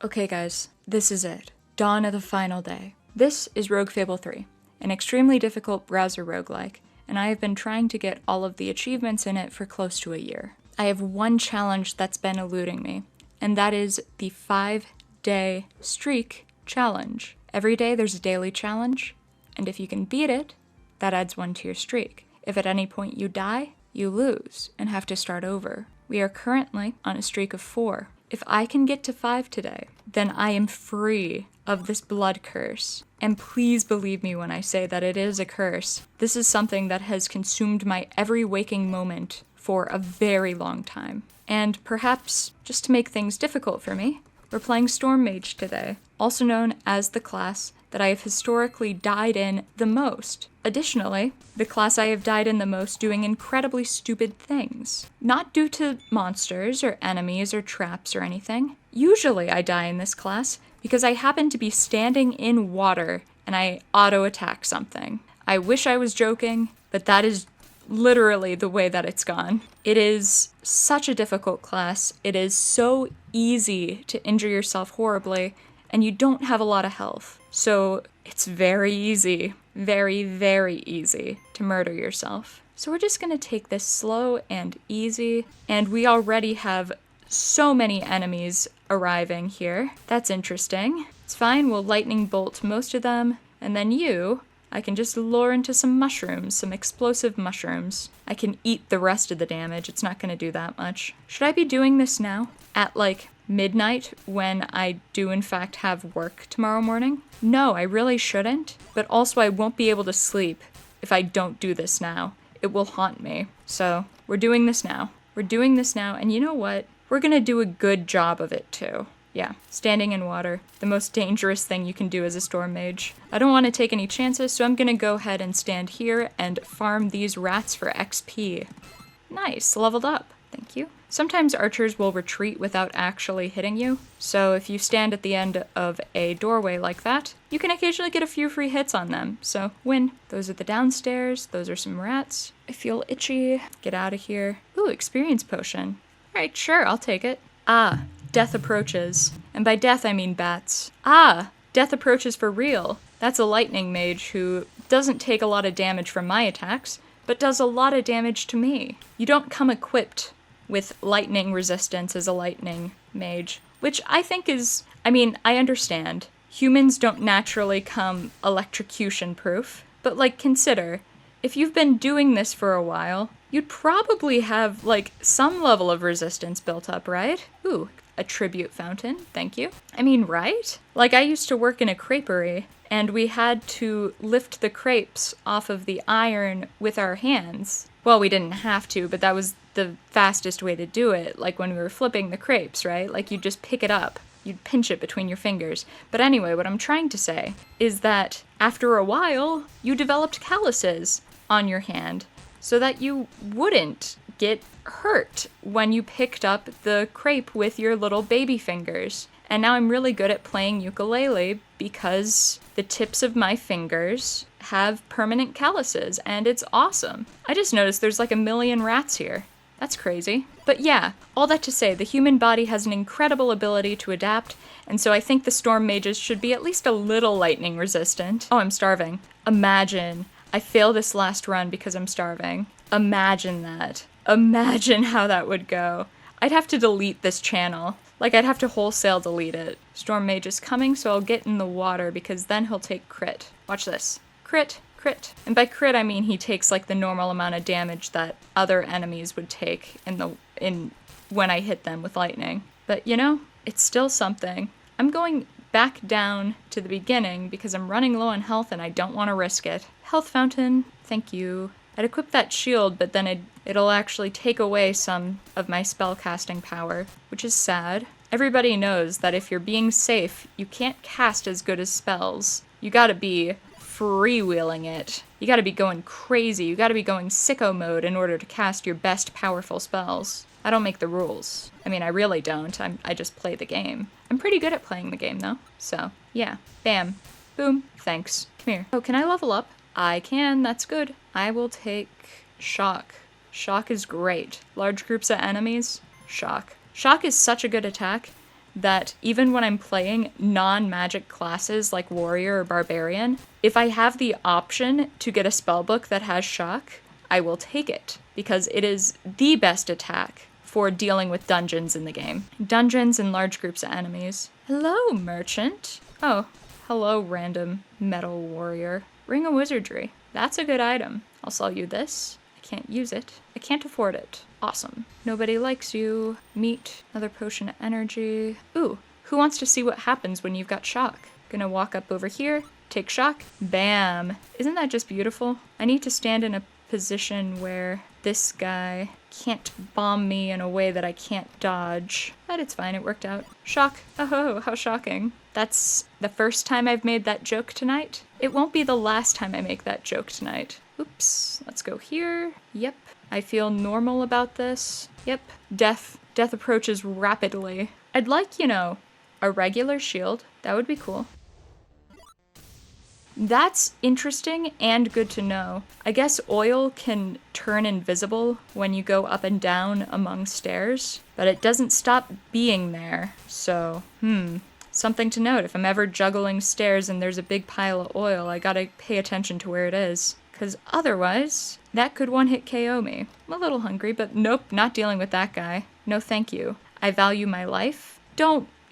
Okay guys, this is it. Dawn of the final day. This is Rogue Fable III, an extremely difficult browser roguelike, and I have been trying to get all of the achievements in it for close to a year. I have one challenge that's been eluding me, and that is the 5-day streak challenge. Every day there's a daily challenge, and if you can beat it, that adds 1 to your streak. If at any point you die, you lose and have to start over. We are currently on a streak of 4. If I can get to 5 today, then I am free of this blood curse. And please believe me when I say that it is a curse. This is something that has consumed my every waking moment for a very long time. And perhaps, just to make things difficult for me, we're playing Storm Mage today, also known as the class that I have historically died in the most. Additionally, the class I have died in the most doing incredibly stupid things. Not due to monsters or enemies or traps or anything. Usually I die in this class because I happen to be standing in water and I auto-attack something. I wish I was joking, but that is literally the way that it's gone. It is such a difficult class. It is so easy to injure yourself horribly, and you don't have a lot of health. So it's very easy, very, very easy to murder yourself. So we're just gonna take this slow and easy, and we already have so many enemies arriving here. That's interesting. It's fine, we'll lightning bolt most of them, and then I can just lure into some mushrooms, some explosive mushrooms. I can eat the rest of the damage, it's not gonna do that much. Should I be doing this now? At like midnight, when I do in fact have work tomorrow morning? No, I really shouldn't, but also I won't be able to sleep if I don't do this now. It will haunt me. So, we're doing this now. We're doing this now, and you know what? We're gonna do a good job of it too. Yeah, standing in water, the most dangerous thing you can do as a storm mage. I don't want to take any chances, so I'm gonna go ahead and stand here and farm these rats for XP. Nice, leveled up. Thank you. Sometimes archers will retreat without actually hitting you, so if you stand at the end of a doorway like that, you can occasionally get a few free hits on them, so win. Those are the downstairs, those are some rats. I feel itchy. Get out of here. Ooh, experience potion. Alright, sure, I'll take it. Ah, death approaches. And by death I mean bats. Ah, death approaches for real. That's a lightning mage who doesn't take a lot of damage from my attacks, but does a lot of damage to me. You don't come equipped with lightning resistance as a lightning mage, which I think is, I understand. Humans don't naturally come electrocution proof, but like consider, if you've been doing this for a while, you'd probably have like some level of resistance built up, right? Ooh, a tribute fountain, thank you. Right? Like I used to work in a creperie, and we had to lift the crepes off of the iron with our hands. Well, we didn't have to, but that was the fastest way to do it, like when we were flipping the crepes, right? Like you'd just pick it up, you'd pinch it between your fingers. But anyway, what I'm trying to say is that after a while, you developed calluses on your hand so that you wouldn't get hurt when you picked up the crepe with your little baby fingers. And now I'm really good at playing ukulele because the tips of my fingers have permanent calluses, and it's awesome. I just noticed there's like 1 million rats here. That's crazy. But yeah, all that to say, the human body has an incredible ability to adapt, and so I think the storm mages should be at least a little lightning resistant. Oh, I'm starving. Imagine I fail this last run because I'm starving. Imagine that. Imagine how that would go. I'd have to delete this channel. Like, I'd have to wholesale delete it. Storm Mage is coming, so I'll get in the water, because then he'll take crit. Watch this. Crit, crit. And by crit, I mean he takes, like, the normal amount of damage that other enemies would take when I hit them with lightning. But, it's still something. I'm going back down to the beginning, because I'm running low on health and I don't want to risk it. Health fountain, thank you. I'd equip that shield, but then it'll actually take away some of my spellcasting power, which is sad. Everybody knows that if you're being safe, you can't cast as good as spells. You gotta be freewheeling it. You gotta be going crazy. You gotta be going sicko mode in order to cast your best powerful spells. I don't make the rules. I really don't. I just play the game. I'm pretty good at playing the game, though. So, yeah. Bam. Boom. Thanks. Come here. Oh, can I level up? I can. That's good. I will take Shock. Shock is great. Large groups of enemies? Shock. Shock is such a good attack, that even when I'm playing non-magic classes like warrior or barbarian, if I have the option to get a spellbook that has shock, I will take it, because it is the best attack for dealing with dungeons in the game. Dungeons and large groups of enemies. Hello, merchant. Oh, hello, random metal warrior. Ring of Wizardry. That's a good item. I'll sell you this. I can't use it. I can't afford it. Awesome. Nobody likes you. Meat. Another potion of energy. Ooh, who wants to see what happens when you've got shock? Gonna walk up over here, take shock. Bam. Isn't that just beautiful? I need to stand in a position where this guy can't bomb me in a way that I can't dodge. But it's fine, it worked out. Shock. Oh, how shocking. That's the first time I've made that joke tonight. It won't be the last time I make that joke tonight. Oops, let's go here. Yep, I feel normal about this. Yep, death approaches rapidly. I'd like, you know, a regular shield. That would be cool. That's interesting and good to know. I guess oil can turn invisible when you go up and down among stairs, but it doesn't stop being there. So, something to note. If I'm ever juggling stairs and there's a big pile of oil, I gotta pay attention to where it is. Because otherwise, that could one-hit KO me. I'm a little hungry, but nope, not dealing with that guy. No thank you. I value my life.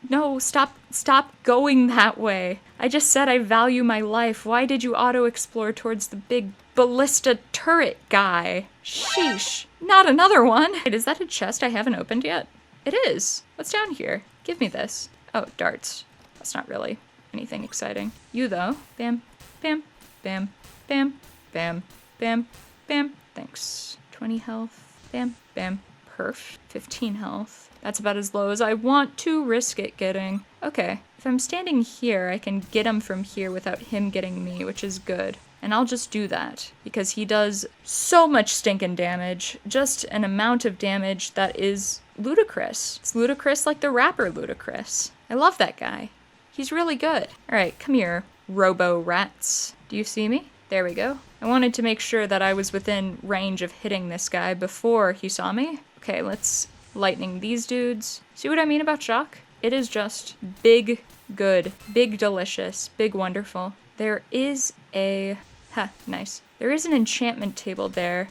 No, stop going that way. I just said I value my life. Why did you auto-explore towards the big ballista turret guy? Sheesh. Not another one. Wait, is that a chest I haven't opened yet? It is. What's down here? Give me this. Oh, darts. That's not really anything exciting. You, though. Bam, bam, bam, bam, bam, bam, bam. Thanks. 20 health. Bam, bam. Perf. 15 health. That's about as low as I want to risk it getting. Okay, if I'm standing here, I can get him from here without him getting me, which is good. And I'll just do that, because he does so much stinking damage. Just an amount of damage that is ludicrous. It's ludicrous like the rapper Ludacris. I love that guy. He's really good. Alright, come here, robo-rats. Do you see me? There we go. I wanted to make sure that I was within range of hitting this guy before he saw me. Okay, let's lightning these dudes. See what I mean about shock? It is just big good, big delicious, big wonderful. There is a... nice. There is an enchantment table there.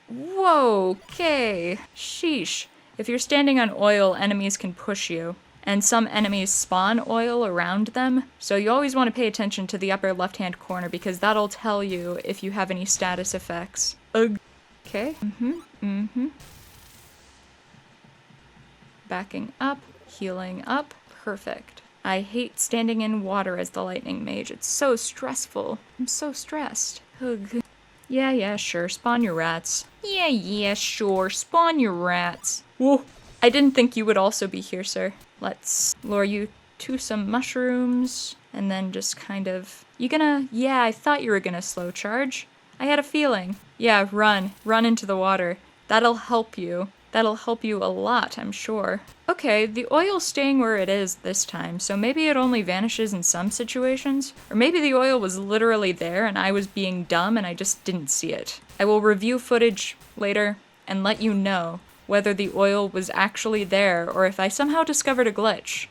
Whoa, okay. Sheesh. If you're standing on oil, enemies can push you. And some enemies spawn oil around them, so you always want to pay attention to the upper left-hand corner because that'll tell you if you have any status effects. Ugh. Okay. Backing up, healing up. Perfect. I hate standing in water as the lightning mage. It's so stressful. I'm so stressed. Ugh. Yeah, sure. Spawn your rats. Yeah, sure. Spawn your rats. Whoa. I didn't think you would also be here, sir. Let's lure you to some mushrooms, and then just kind of... You gonna... Yeah, I thought you were gonna slow charge. I had a feeling. Yeah, run. Run into the water. That'll help you. That'll help you a lot, I'm sure. Okay, the oil's staying where it is this time, so maybe it only vanishes in some situations. Or maybe the oil was literally there and I was being dumb and I just didn't see it. I will review footage later and let you know whether the oil was actually there or if I somehow discovered a glitch.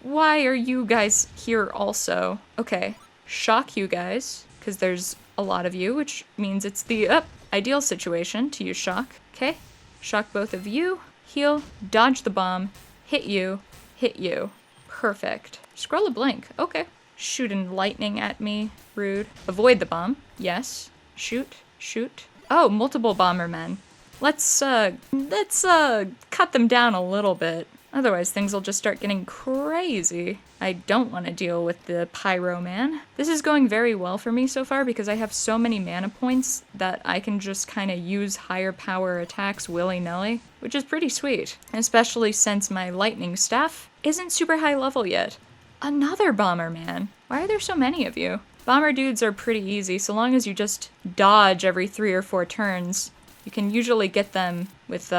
Why are you guys here also? Okay, shock you guys, because there's a lot of you, which means it's the ideal situation to use shock. Okay, shock both of you, heal, dodge the bomb, hit you. Perfect. Scroll a blink, okay. Shooting lightning at me, rude. Avoid the bomb, yes. Shoot. Oh, multiple bombermen. Let's cut them down a little bit. Otherwise, things will just start getting crazy. I don't want to deal with the Pyro Man. This is going very well for me so far because I have so many mana points that I can just kind of use higher power attacks willy-nilly, which is pretty sweet. Especially since my lightning staff isn't super high level yet. Another Bomber Man. Why are there so many of you? Bomber dudes are pretty easy, so long as you just dodge every 3 or 4 turns. You can usually get them with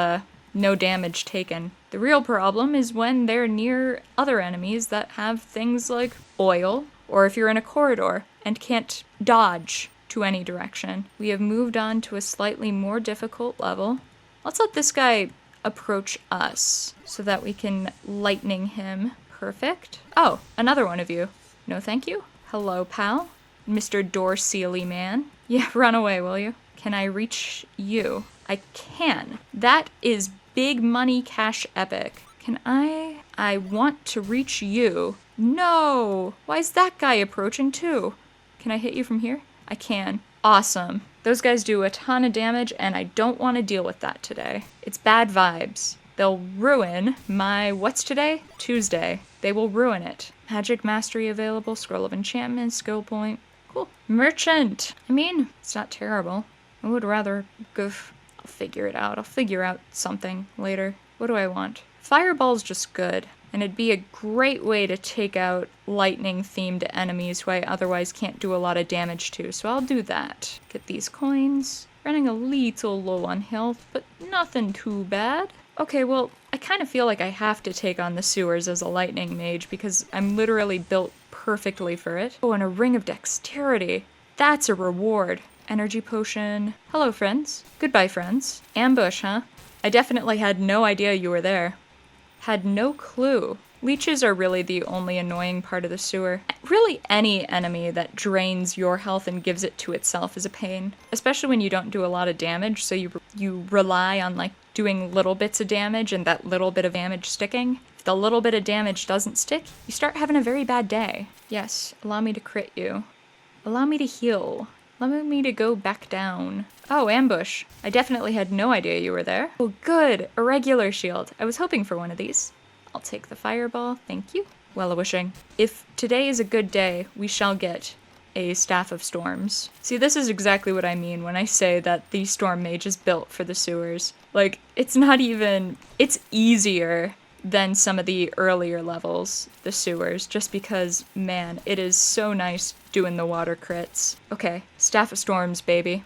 no damage taken. The real problem is when they're near other enemies that have things like oil, or if you're in a corridor and can't dodge to any direction. We have moved on to a slightly more difficult level. Let's let this guy approach us so that we can lightning him. Perfect. Oh, another one of you. No thank you. Hello, pal. Mr. Door Sealy man. Yeah, run away, will you? Can I reach you? I can. That is big money cash epic. Can I? I want to reach you. No! Why is that guy approaching too? Can I hit you from here? I can. Awesome. Those guys do a ton of damage, and I don't want to deal with that today. It's bad vibes. They'll ruin my... What's today? Tuesday. They will ruin it. Magic Mastery available. Scroll of Enchantment. Skill point. Cool. Merchant! I mean, it's not terrible. I would rather go... I'll figure it out. I'll figure out something later. What do I want? Fireball's just good. And it'd be a great way to take out lightning-themed enemies who I otherwise can't do a lot of damage to, so I'll do that. Get these coins. Running a little low on health, but nothing too bad. Okay, well, I kind of feel like I have to take on the sewers as a lightning mage because I'm literally built perfectly for it. Oh, and a ring of dexterity. That's a reward. Energy potion. Hello, friends. Goodbye, friends. Ambush, huh? I definitely had no idea you were there. Had no clue. Leeches are really the only annoying part of the sewer. Really any enemy that drains your health and gives it to itself is a pain. Especially when you don't do a lot of damage, so you rely on like doing little bits of damage and that little bit of damage sticking. If the little bit of damage doesn't stick, you start having a very bad day. Yes, allow me to crit you. Allow me to heal. Allow me to go back down. Oh, ambush. I definitely had no idea you were there. Oh, good. A regular shield. I was hoping for one of these. I'll take the fireball. Thank you. Well-wishing. If today is a good day, we shall get a Staff of Storms. See, this is exactly what I mean when I say that the Storm Mage is built for the sewers. Like, it's not even... It's easier than some of the earlier levels, the sewers, just because, man, it is so nice doing the water crits. Okay, Staff of Storms, baby.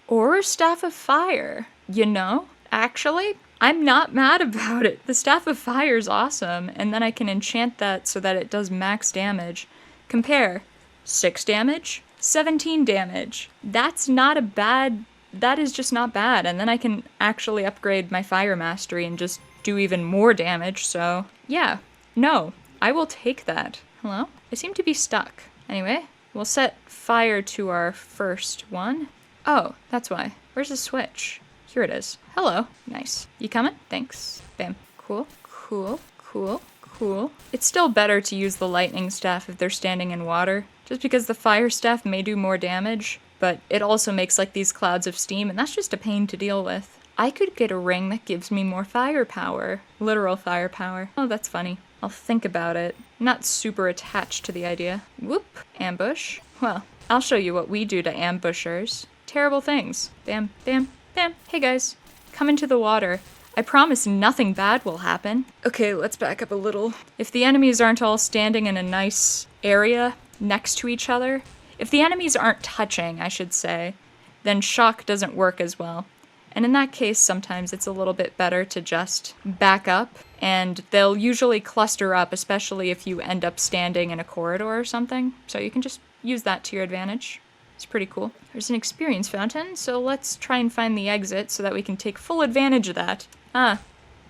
Or Staff of Fire, you know? Actually, I'm not mad about it. The Staff of Fire is awesome, and then I can enchant that so that it does max damage. Compare 6 damage, 17 damage. That's not a bad... That is just not bad, and then I can actually upgrade my Fire Mastery and just do even more damage, so... Yeah, no, I will take that. Hello? I seem to be stuck. Anyway, we'll set fire to our first one. Oh, that's why. Where's the switch? Here it is. Hello. Nice. You coming? Thanks. Bam. Cool. Cool. Cool. Cool. It's still better to use the lightning staff if they're standing in water, just because the fire staff may do more damage, but it also makes like these clouds of steam, and that's just a pain to deal with. I could get a ring that gives me more firepower. Literal firepower. Oh, that's funny. I'll think about it. I'm not super attached to the idea. Whoop. Ambush. Well, I'll show you what we do to ambushers. Terrible things. Bam, bam, bam. Hey guys, come into the water. I promise nothing bad will happen. Okay, let's back up a little. If the enemies aren't all standing in a nice area next to each other, if the enemies aren't touching, I should say, then shock doesn't work as well. And in that case, sometimes it's a little bit better to just back up, and they'll usually cluster up, especially if you end up standing in a corridor or something. So you can just use that to your advantage. It's pretty cool. There's an experience fountain, so let's try and find the exit so that we can take full advantage of that. Ah,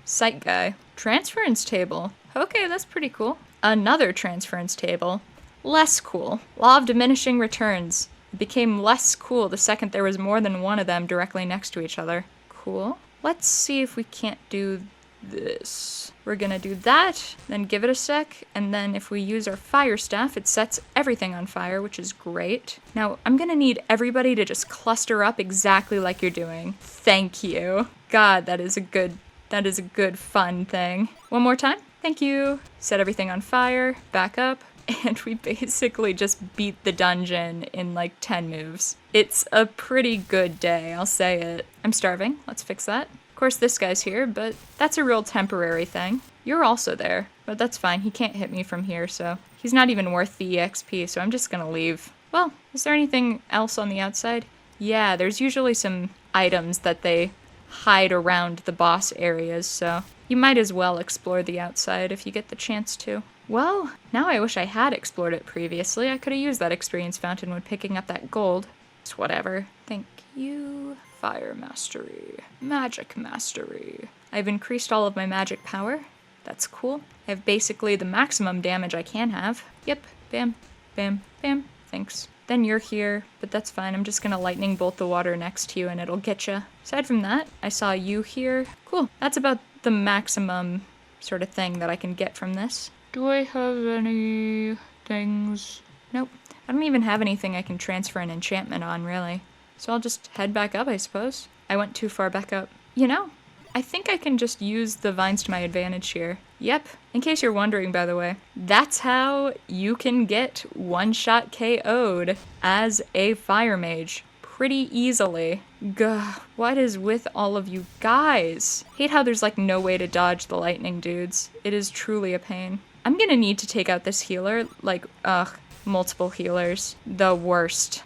sight guy. Transference table. Okay, that's pretty cool. Another transference table. Less cool. Law of diminishing returns. It became less cool the second there was more than one of them directly next to each other. Cool. Let's see if we can't do this. We're gonna do that, then give it a sec, and then if we use our fire staff, it sets everything on fire, which is great. Now, I'm gonna need everybody to just cluster up exactly like you're doing. Thank you. God, that is a good fun thing. One more time. Thank you. Set everything on fire, back up. And we basically just beat the dungeon in like 10 moves. It's a pretty good day, I'll say it. I'm starving. Let's fix that. Of course, this guy's here, but that's a real temporary thing. You're also there, but that's fine. He can't hit me from here, so he's not even worth the EXP, so I'm just gonna leave. Well, is there anything else on the outside? Yeah, there's usually some items that they hide around the boss areas, so you might as well explore the outside if you get the chance to. Well, now I wish I had explored it previously. I could have used that experience fountain when picking up that gold. It's whatever. Thank you. Fire mastery. Magic mastery. I've increased all of my magic power. That's cool. I have basically the maximum damage I can have. Yep. Bam. Bam. Bam. Thanks. Then you're here, but that's fine. I'm just gonna lightning bolt the water next to you and it'll get you. Aside from that, I saw you here. Cool. That's about the maximum sort of thing that I can get from this. Do I have any things? Nope. I don't even have anything I can transfer an enchantment on, really. So I'll just head back up, I suppose. I went too far back up. You know, I think I can just use the vines to my advantage here. Yep, in case you're wondering, by the way, that's how you can get one-shot KO'd as a fire mage. Pretty easily. Gah, what is with all of you guys? Hate how there's like no way to dodge the lightning dudes. It is truly a pain. I'm gonna need to take out this healer, like, multiple healers. The worst.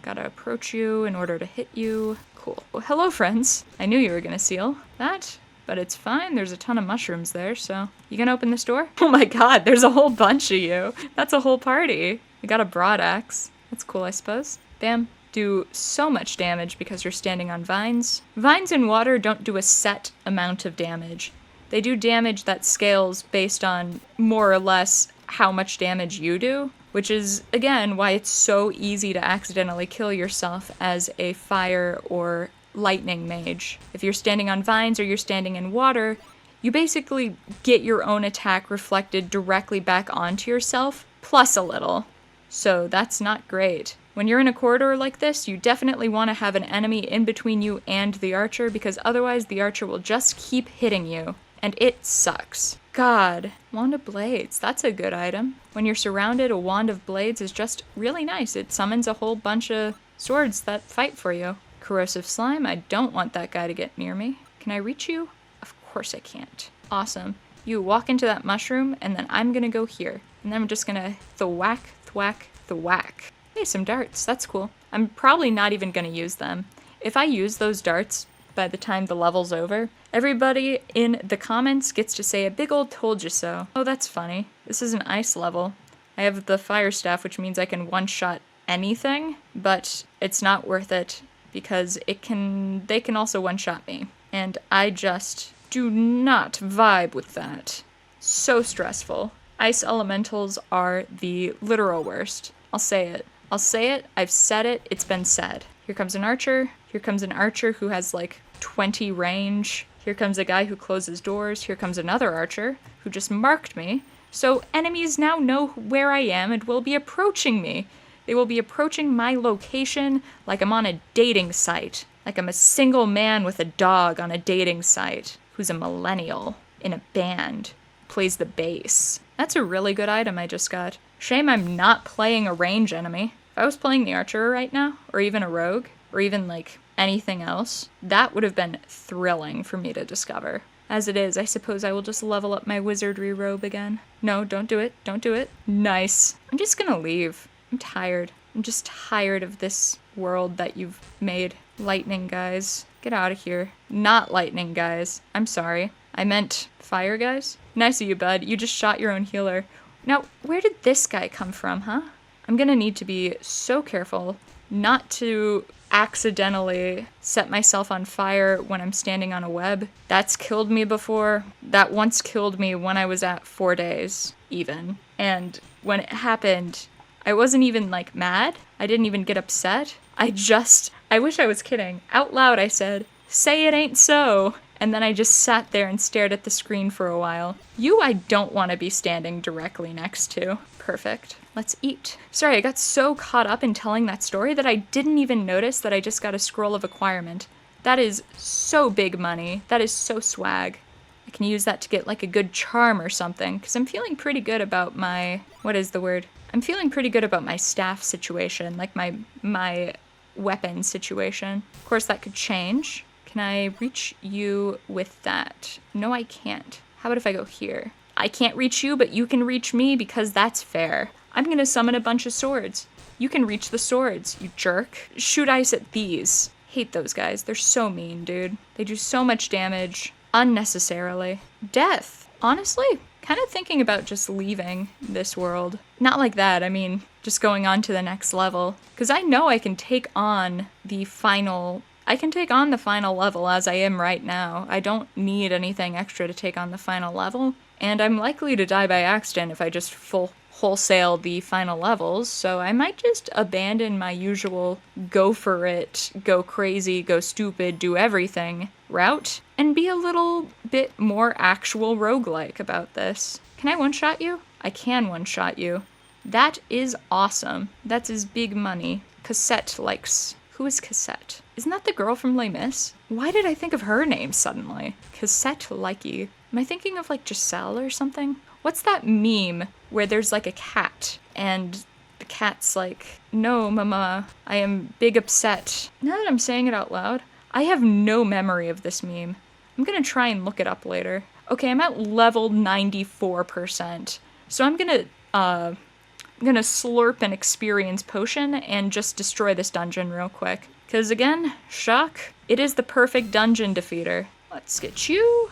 Gotta approach you in order to hit you. Cool. Well, hello, friends. I knew you were gonna seal that, but it's fine. There's a ton of mushrooms there, so... You gonna open this door? Oh my god, there's a whole bunch of you. That's a whole party. We got a broad axe. That's cool, I suppose. Bam. Do so much damage because you're standing on vines. Vines in water don't do a set amount of damage. They do damage that scales based on more or less how much damage you do, which is, again, why it's so easy to accidentally kill yourself as a fire or lightning mage. If you're standing on vines or you're standing in water, you basically get your own attack reflected directly back onto yourself, plus a little. So that's not great. When you're in a corridor like this, you definitely want to have an enemy in between you and the archer, because otherwise the archer will just keep hitting you, and it sucks. God, Wand of Blades, that's a good item. When you're surrounded, a Wand of Blades is just really nice. It summons a whole bunch of swords that fight for you. Corrosive Slime, I don't want that guy to get near me. Can I reach you? Of course I can't. Awesome. You walk into that mushroom, and then I'm gonna go here. And then I'm just gonna thwack, thwack, thwack. Hey, some darts, that's cool. I'm probably not even gonna use them. If I use those darts by the time the level's over, everybody in the comments gets to say a big old told you so. Oh, that's funny. This is an ice level. I have the fire staff, which means I can one-shot anything, but it's not worth it because they can also one-shot me. And I just do not vibe with that. So stressful. Ice elementals are the literal worst. I'll say it. I'll say it, I've said it, it's been said. Here comes an archer. Here comes an archer who has like 20 range. Here comes a guy who closes doors. Here comes another archer who just marked me. So enemies now know where I am and will be approaching me. They will be approaching my location like I'm on a dating site. Like I'm a single man with a dog on a dating site who's a millennial in a band, plays the bass. That's a really good item I just got. Shame I'm not playing a range enemy. If I was playing the archer right now, or even a rogue, or even like anything else, that would have been thrilling for me to discover. As it is, I suppose I will just level up my wizardry robe again. No, don't do it. Don't do it. Nice. I'm just gonna leave. I'm tired. I'm just tired of this world that you've made. Lightning guys. Get out of here. Not lightning guys. I'm sorry. I meant fire guys. Nice of you, bud. You just shot your own healer. Now, where did this guy come from, huh? I'm gonna need to be so careful not to accidentally set myself on fire when I'm standing on a web. That's killed me before. That once killed me when I was at 4 days, even. And when it happened, I wasn't even, like, mad. I didn't even get upset. I wish I was kidding. Out loud I said, "Say it ain't so." And then I just sat there and stared at the screen for a while. You I don't want to be standing directly next to. Perfect. Let's eat. Sorry, I got so caught up in telling that story that I didn't even notice that I just got a scroll of acquirement. That is so big money. That is so swag. I can use that to get like a good charm or something, because I'm feeling pretty good about my... what is the word? I'm feeling pretty good about my staff situation, like my weapon situation. Of course, that could change. Can I reach you with that? No, I can't. How about if I go here? I can't reach you, but you can reach me because that's fair. I'm gonna summon a bunch of swords. You can reach the swords, you jerk. Shoot ice at these. Hate those guys. They're so mean, dude. They do so much damage unnecessarily. Death. Honestly, kind of thinking about just leaving this world. Not like that, I mean, just going on to the next level. Because I know I can take on the final I can take on the final level as I am right now. I don't need anything extra to take on the final level, and I'm likely to die by accident if I just wholesale the final levels, so I might just abandon my usual go for it, go crazy, go stupid, do everything route, and be a little bit more actual roguelike about this. Can I one-shot you? I can one-shot you. That is awesome. That's his big money. Cassette likes. Who is Cassette? Isn't that the girl from Les Mis? Why did I think of her name suddenly? Cassette likey. Am I thinking of like Giselle or something? What's that meme where there's like a cat and the cat's like, no, mama, I am big upset. Now that I'm saying it out loud, I have no memory of this meme. I'm gonna try and look it up later. Okay, I'm at level 94%. So I'm gonna slurp an experience potion and just destroy this dungeon real quick. Because again, shock, it is the perfect dungeon defeater. Let's get you.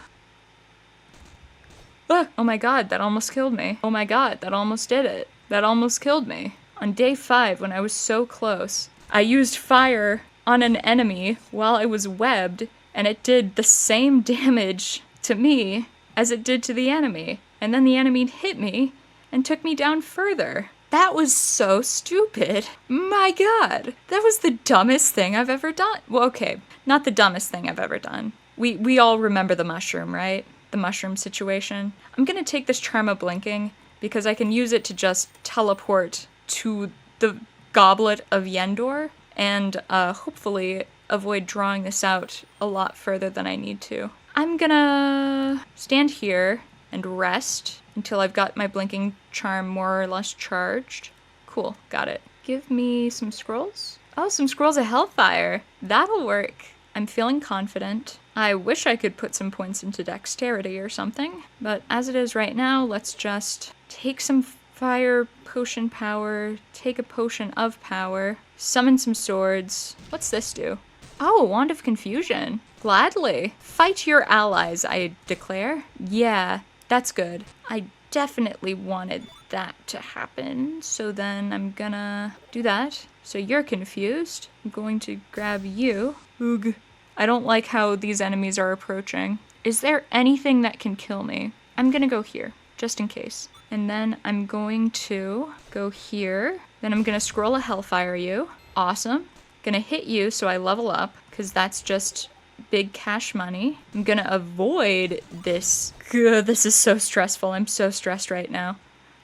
Ah, oh my god, that almost killed me. Oh my god, that almost did it. That almost killed me. On day 5, when I was so close, I used fire on an enemy while I was webbed, and it did the same damage to me as it did to the enemy. And then the enemy hit me and took me down further. That was so stupid. My god. That was the dumbest thing I've ever done. Well, okay, not the dumbest thing I've ever done. We all remember the mushroom, right? The mushroom situation. I'm gonna take this Charm of Blinking because I can use it to just teleport to the Goblet of Yendor and hopefully avoid drawing this out a lot further than I need to. I'm gonna stand here and rest until I've got my Blinking Charm more or less charged. Cool, got it. Give me some scrolls. Oh, some scrolls of Hellfire. That'll work. I'm feeling confident. I wish I could put some points into dexterity or something, but as it is right now, let's just take some fire potion power, take a potion of power, summon some swords. What's this do? Oh, Wand of Confusion. Gladly. Fight your allies, I declare. Yeah, that's good. I definitely wanted that to happen, so then I'm gonna do that. So you're confused. I'm going to grab you. Oog. I don't like how these enemies are approaching. Is there anything that can kill me? I'm gonna go here, just in case. And then I'm going to go here. Then I'm gonna scroll a Hellfire you. Awesome. Gonna hit you so I level up, because that's just big cash money. I'm gonna avoid this. Ugh, this is so stressful. I'm so stressed right now.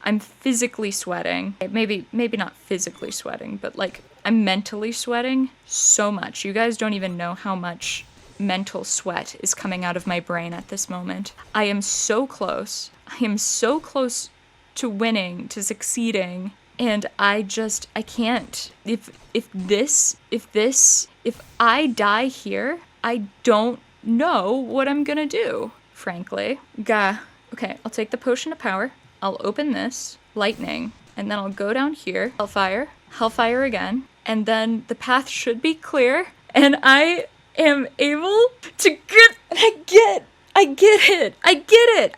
I'm physically sweating. Maybe not physically sweating, but like I'm mentally sweating so much. You guys don't even know how much mental sweat is coming out of my brain at this moment. I am so close. I am so close to winning, to succeeding, and I can't. If I die here, I don't know what I'm gonna do, frankly. Okay, I'll take the potion of power. I'll open this, lightning, and then I'll go down here, Hellfire again, and then the path should be clear, and I am able to I get it, I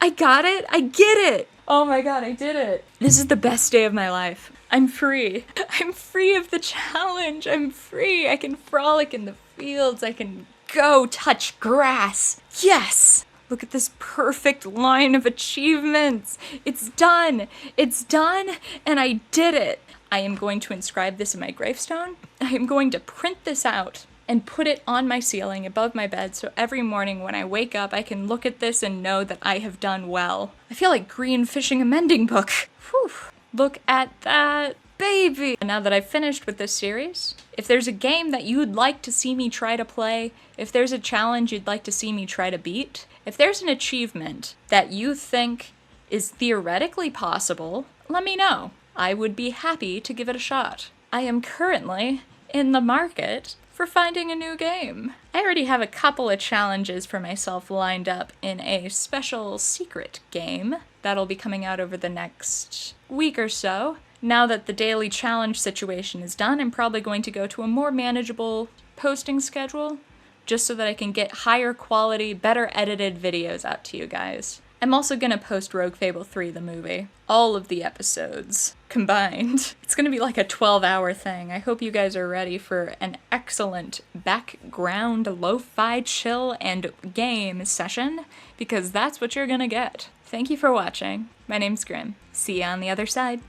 got it. Oh my god, I did it. This is the best day of my life. I'm free. I'm free of the challenge. I'm free. I can frolic in the fields. I can go touch grass. Yes! Look at this perfect line of achievements. It's done. It's done, and I did it. I am going to inscribe this in my gravestone. I am going to print this out and put it on my ceiling above my bed so every morning when I wake up I can look at this and know that I have done well. I feel like Green fishing a mending book. Whew. Look at that, baby! Now that I've finished with this series, if there's a game that you'd like to see me try to play, if there's a challenge you'd like to see me try to beat, if there's an achievement that you think is theoretically possible, let me know. I would be happy to give it a shot. I am currently in the market for finding a new game. I already have a couple of challenges for myself lined up in a special secret game that'll be coming out over the next week or so. Now that the daily challenge situation is done, I'm probably going to go to a more manageable posting schedule, just so that I can get higher quality, better edited videos out to you guys. I'm also gonna post Rogue Fable 3, the movie. All of the episodes combined. It's gonna be like a 12-hour thing. I hope you guys are ready for an excellent background lo-fi chill and game session, because that's what you're gonna get. Thank you for watching. My name's Grim. See ya on the other side.